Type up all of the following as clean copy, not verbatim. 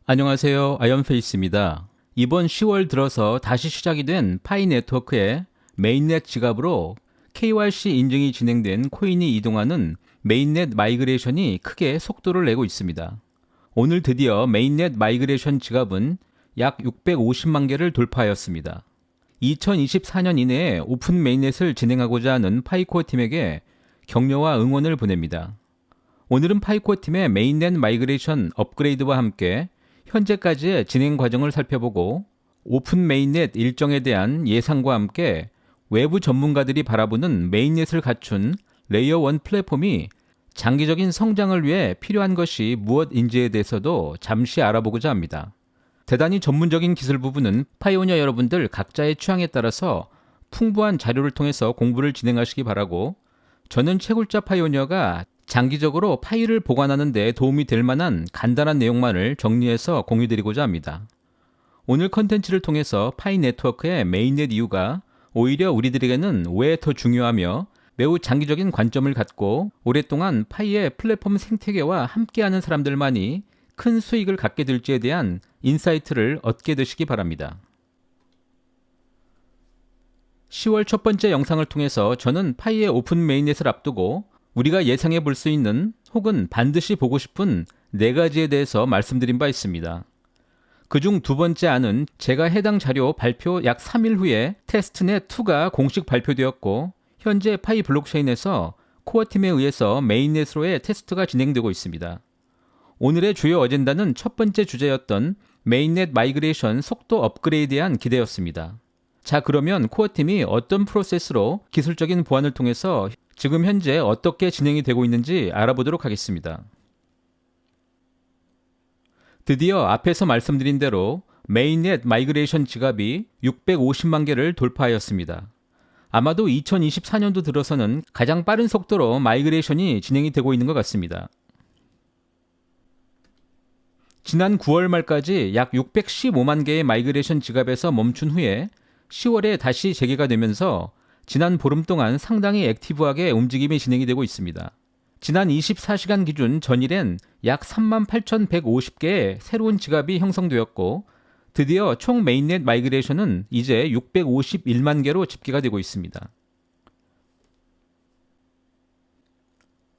안녕하세요. 아이언페이스입니다. 이번 10월 들어서 다시 시작이 된 파이 네트워크의 메인넷 지갑으로 KYC 인증이 진행된 코인이 이동하는 메인넷 마이그레이션이 크게 속도를 내고 있습니다. 오늘 드디어 메인넷 마이그레이션 지갑은 약 650만 개를 돌파하였습니다. 2024년 이내에 오픈 메인넷을 진행하고자 하는 파이코어 팀에게 격려와 응원을 보냅니다. 오늘은 파이코어 팀의 메인넷 마이그레이션 업그레이드와 함께 현재까지의 진행 과정을 살펴보고 오픈 메인넷 일정에 대한 예상과 함께 외부 전문가들이 바라보는 메인넷을 갖춘 레이어 1 플랫폼이 장기적인 성장을 위해 필요한 것이 무엇인지에 대해서도 잠시 알아보고자 합니다. 대단히 전문적인 기술 부분은 파이오니어 여러분들 각자의 취향에 따라서 풍부한 자료를 통해서 공부를 진행하시기 바라고, 저는 채굴자 파이오니어가 장기적으로 파일을 보관하는 데 도움이 될 만한 간단한 내용만을 정리해서 공유드리고자 합니다. 오늘 컨텐츠를 통해서 파이 네트워크의 메인넷 이유가 오히려 우리들에게는 왜 더 중요하며 매우 장기적인 관점을 갖고 오랫동안 파이의 플랫폼 생태계와 함께하는 사람들만이 큰 수익을 갖게 될지에 대한 인사이트를 얻게 되시기 바랍니다. 10월 첫 번째 영상을 통해서 저는 파이의 오픈 메인넷을 앞두고 우리가 예상해 볼 수 있는 혹은 반드시 보고 싶은 4가지에 대해서 말씀드린 바 있습니다. 그중 두 번째 안은 제가 해당 자료 발표 약 3일 후에 테스트넷 2가 공식 발표되었고, 현재 파이 블록체인에서 코어팀에 의해서 메인넷으로의 테스트가 진행되고 있습니다. 오늘의 주요 어젠다는 첫 번째 주제였던 메인넷 마이그레이션 속도 업그레이드에 대한 기대였습니다. 자, 그러면 코어팀이 어떤 프로세스로 기술적인 보완을 통해서 지금 현재 어떻게 진행이 되고 있는지 알아보도록 하겠습니다. 드디어 앞에서 말씀드린 대로 메인넷 마이그레이션 지갑이 650만 개를 돌파하였습니다. 아마도 2024년도 들어서는 가장 빠른 속도로 마이그레이션이 진행이 되고 있는 것 같습니다. 지난 9월 말까지 약 615만 개의 마이그레이션 지갑에서 멈춘 후에 10월에 다시 재개가 되면서 지난 보름 동안 상당히 액티브하게 움직임이 진행이 되고 있습니다. 지난 24시간 기준 전일엔 약 38,150개의 새로운 지갑이 형성되었고, 드디어 총 메인넷 마이그레이션은 이제 651만 개로 집계가 되고 있습니다.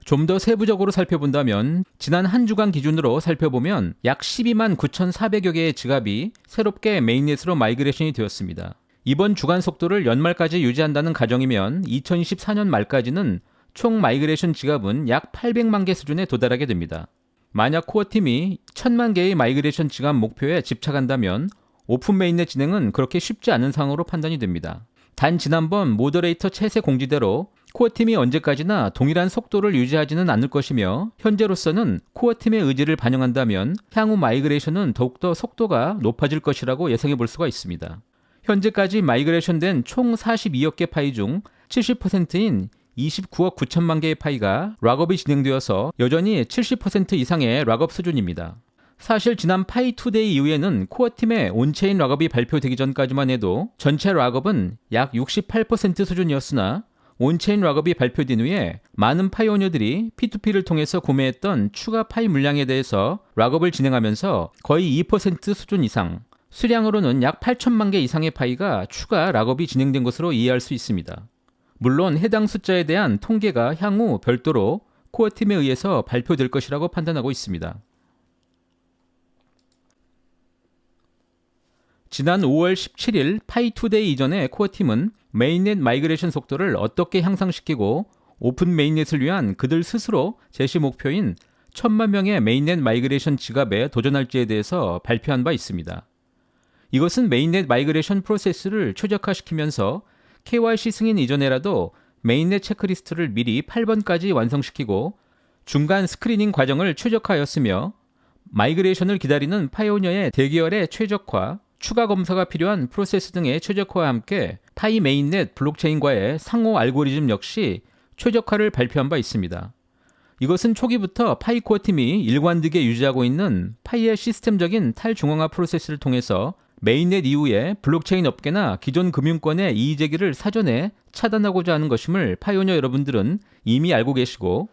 좀 더 세부적으로 살펴본다면 지난 한 주간 기준으로 살펴보면 약 12만 9,400여 개의 지갑이 새롭게 메인넷으로 마이그레이션이 되었습니다. 이번 주간 속도를 연말까지 유지한다는 가정이면 2024년 말까지는 총 마이그레이션 지갑은 약 800만 개 수준에 도달하게 됩니다. 만약 코어팀이 1000만 개의 마이그레이션 지갑 목표에 집착한다면 오픈 메인넷 진행은 그렇게 쉽지 않은 상황으로 판단이 됩니다. 단 지난번 모더레이터 채세 공지대로 코어팀이 언제까지나 동일한 속도를 유지하지는 않을 것이며, 현재로서는 코어팀의 의지를 반영한다면 향후 마이그레이션은 더욱더 속도가 높아질 것이라고 예상해 볼 수가 있습니다. 현재까지 마이그레이션된 총 42억 개 파이 중 70%인 29억 9천만 개의 파이가 락업이 진행되어서 여전히 70% 이상의 락업 수준입니다. 사실 지난 파이 투데이 이후에는 코어팀의 온체인 락업이 발표되기 전까지만 해도 전체 락업은 약 68% 수준이었으나, 온체인 락업이 발표된 후에 많은 파이오니어들이 P2P를 통해서 구매했던 추가 파이 물량에 대해서 락업을 진행하면서 거의 2% 수준 이상, 수량으로는 약 8천만 개 이상의 파이가 추가 락업이 진행된 것으로 이해할 수 있습니다. 물론 해당 숫자에 대한 통계가 향후 별도로 코어팀에 의해서 발표될 것이라고 판단하고 있습니다. 지난 5월 17일 파이2데이 이전에 코어팀은 메인넷 마이그레이션 속도를 어떻게 향상시키고 오픈 메인넷을 위한 그들 스스로 제시 목표인 1000만 명의 메인넷 마이그레이션 지갑에 도전할지에 대해서 발표한 바 있습니다. 이것은 메인넷 마이그레이션 프로세스를 최적화시키면서 KYC 승인 이전에라도 메인넷 체크리스트를 미리 8번까지 완성시키고 중간 스크리닝 과정을 최적화하였으며, 마이그레이션을 기다리는 파이오니어의 대기열의 최적화, 추가 검사가 필요한 프로세스 등의 최적화와 함께 파이 메인넷 블록체인과의 상호 알고리즘 역시 최적화를 발표한 바 있습니다. 이것은 초기부터 파이 코어 팀이 일관되게 유지하고 있는 파이의 시스템적인 탈중앙화 프로세스를 통해서 메인넷 이후에 블록체인 업계나 기존 금융권의 이의제기를 사전에 차단하고자 하는 것임을 파이오니어 여러분들은 이미 알고 계시고,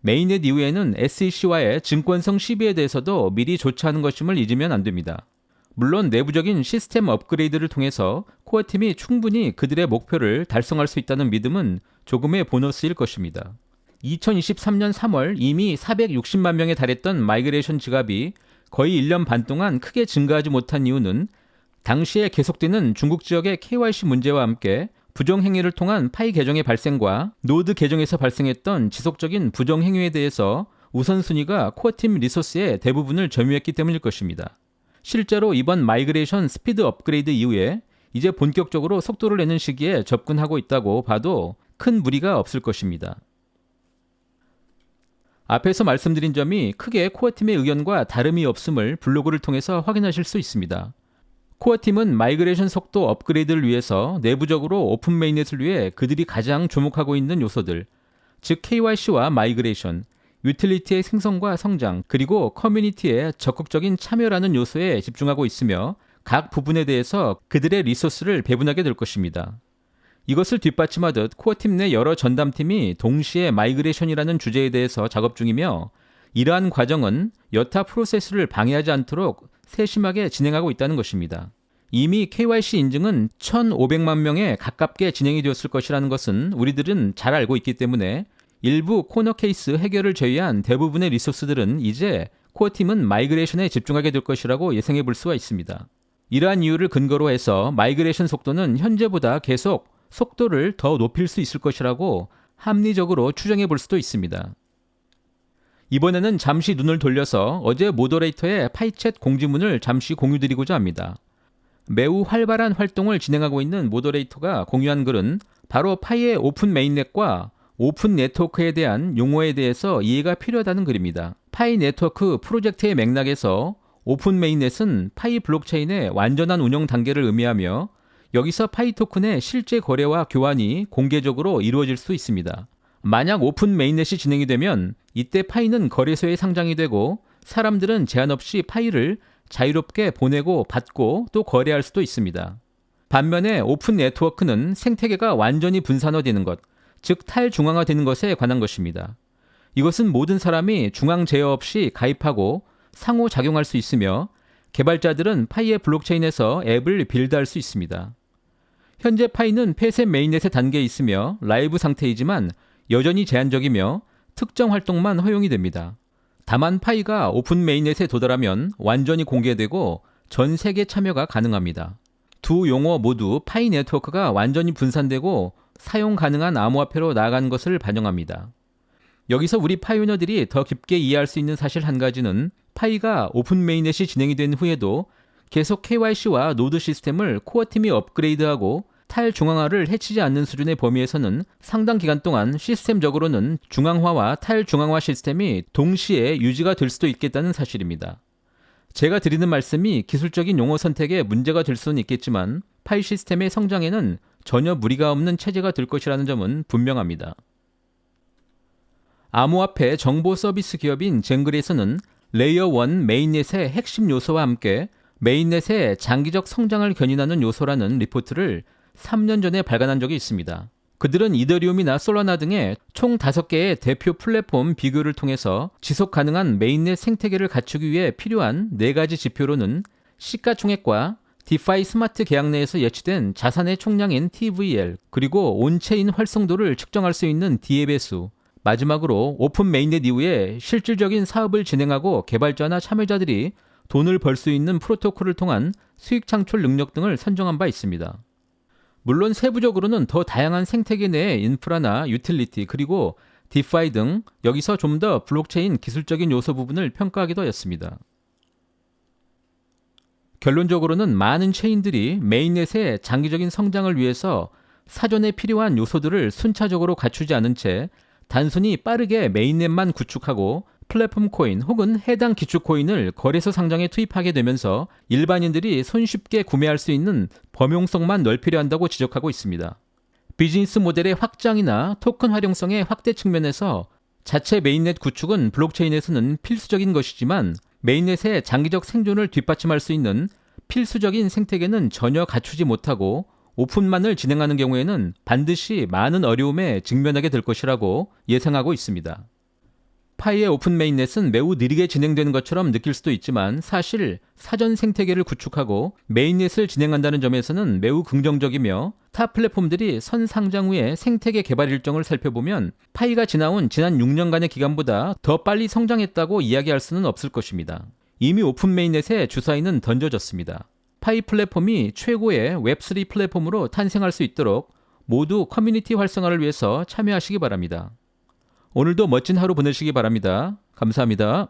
메인넷 이후에는 SEC와의 증권성 시비에 대해서도 미리 조처하는 것임을 잊으면 안 됩니다. 물론 내부적인 시스템 업그레이드를 통해서 코어팀이 충분히 그들의 목표를 달성할 수 있다는 믿음은 조금의 보너스일 것입니다. 2023년 3월 이미 460만 명에 달했던 마이그레이션 지갑이 거의 1년 반 동안 크게 증가하지 못한 이유는 당시에 계속되는 중국 지역의 KYC 문제와 함께 부정행위를 통한 파이 계정의 발생과 노드 계정에서 발생했던 지속적인 부정행위에 대해서 우선순위가 코어팀 리소스의 대부분을 점유했기 때문일 것입니다. 실제로 이번 마이그레이션 스피드 업그레이드 이후에 이제 본격적으로 속도를 내는 시기에 접근하고 있다고 봐도 큰 무리가 없을 것입니다. 앞에서 말씀드린 점이 크게 코어팀의 의견과 다름이 없음을 블로그를 통해서 확인하실 수 있습니다. 코어팀은 마이그레이션 속도 업그레이드를 위해서 내부적으로 오픈 메인넷을 위해 그들이 가장 주목하고 있는 요소들, 즉 KYC와 마이그레이션, 유틸리티의 생성과 성장, 그리고 커뮤니티의 적극적인 참여라는 요소에 집중하고 있으며 각 부분에 대해서 그들의 리소스를 배분하게 될 것입니다. 이것을 뒷받침하듯 코어팀 내 여러 전담팀이 동시에 마이그레이션이라는 주제에 대해서 작업 중이며 이러한 과정은 여타 프로세스를 방해하지 않도록 세심하게 진행하고 있다는 것입니다. 이미 KYC 인증은 1,500만 명에 가깝게 진행이 되었을 것이라는 것은 우리들은 잘 알고 있기 때문에 일부 코너 케이스 해결을 제외한 대부분의 리소스들은 이제 코어팀은 마이그레이션에 집중하게 될 것이라고 예상해 볼 수가 있습니다. 이러한 이유를 근거로 해서 마이그레이션 속도는 현재보다 계속 속도를 더 높일 수 있을 것이라고 합리적으로 추정해 볼 수도 있습니다. 이번에는 잠시 눈을 돌려서 어제 모더레이터의 파이챗 공지문을 잠시 공유드리고자 합니다. 매우 활발한 활동을 진행하고 있는 모더레이터가 공유한 글은 바로 파이의 오픈 메인넷과 오픈 네트워크에 대한 용어에 대해서 이해가 필요하다는 글입니다. 파이 네트워크 프로젝트의 맥락에서 오픈 메인넷은 파이 블록체인의 완전한 운영 단계를 의미하며 여기서 파이 토큰의 실제 거래와 교환이 공개적으로 이루어질 수 있습니다. 만약 오픈 메인넷이 진행이 되면 이때 파이는 거래소에 상장이 되고 사람들은 제한 없이 파이를 자유롭게 보내고 받고 또 거래할 수도 있습니다. 반면에 오픈 네트워크는 생태계가 완전히 분산화되는 것, 즉 탈중앙화되는 것에 관한 것입니다. 이것은 모든 사람이 중앙 제어 없이 가입하고 상호작용할 수 있으며 개발자들은 파이의 블록체인에서 앱을 빌드할 수 있습니다. 현재 파이는 폐쇄 메인넷의 단계에 있으며 라이브 상태이지만 여전히 제한적이며 특정 활동만 허용이 됩니다. 다만 파이가 오픈 메인넷에 도달하면 완전히 공개되고 전 세계 참여가 가능합니다. 두 용어 모두 파이 네트워크가 완전히 분산되고 사용 가능한 암호화폐로 나아가는 것을 반영합니다. 여기서 우리 파이오너들이 더 깊게 이해할 수 있는 사실 한 가지는 파이가 오픈 메인넷이 진행이 된 후에도 계속 KYC와 노드 시스템을 코어팀이 업그레이드하고 탈중앙화를 해치지 않는 수준의 범위에서는 상당 기간 동안 시스템적으로는 중앙화와 탈중앙화 시스템이 동시에 유지가 될 수도 있겠다는 사실입니다. 제가 드리는 말씀이 기술적인 용어 선택에 문제가 될 수는 있겠지만 파이 시스템의 성장에는 전혀 무리가 없는 체제가 될 것이라는 점은 분명합니다. 암호화폐 정보 서비스 기업인 쟁글에서는 레이어 1 메인넷의 핵심 요소와 함께 메인넷의 장기적 성장을 견인하는 요소라는 리포트를 3년 전에 발간한 적이 있습니다. 그들은 이더리움이나 솔라나 등의 총 5개의 대표 플랫폼 비교를 통해서 지속 가능한 메인넷 생태계를 갖추기 위해 필요한 4가지 지표로는 시가총액과 디파이 스마트 계약 내에서 예치된 자산의 총량인 TVL, 그리고 온체인 활성도를 측정할 수 있는 DApp의 수, 마지막으로 오픈 메인넷 이후에 실질적인 사업을 진행하고 개발자나 참여자들이 돈을 벌 수 있는 프로토콜을 통한 수익 창출 능력 등을 선정한 바 있습니다. 물론 세부적으로는 더 다양한 생태계 내의 인프라나 유틸리티 그리고 디파이 등 여기서 좀 더 블록체인 기술적인 요소 부분을 평가하기도 했습니다. 결론적으로는 많은 체인들이 메인넷의 장기적인 성장을 위해서 사전에 필요한 요소들을 순차적으로 갖추지 않은 채 단순히 빠르게 메인넷만 구축하고 플랫폼 코인 혹은 해당 기축 코인을 거래소 상장에 투입하게 되면서 일반인들이 손쉽게 구매할 수 있는 범용성만 넓히려 한다고 지적하고 있습니다. 비즈니스 모델의 확장이나 토큰 활용성의 확대 측면에서 자체 메인넷 구축은 블록체인에서는 필수적인 것이지만 메인넷의 장기적 생존을 뒷받침할 수 있는 필수적인 생태계는 전혀 갖추지 못하고 오픈만을 진행하는 경우에는 반드시 많은 어려움에 직면하게 될 것이라고 예상하고 있습니다. 파이의 오픈 메인넷은 매우 느리게 진행되는 것처럼 느낄 수도 있지만 사실 사전 생태계를 구축하고 메인넷을 진행한다는 점에서는 매우 긍정적이며 타 플랫폼들이 선 상장 후에 생태계 개발 일정을 살펴보면 파이가 지난 6년간의 기간보다 더 빨리 성장했다고 이야기할 수는 없을 것입니다. 이미 오픈 메인넷에 주사위는 던져졌습니다. 파이 플랫폼이 최고의 웹3 플랫폼으로 탄생할 수 있도록 모두 커뮤니티 활성화를 위해서 참여하시기 바랍니다. 오늘도 멋진 하루 보내시기 바랍니다. 감사합니다.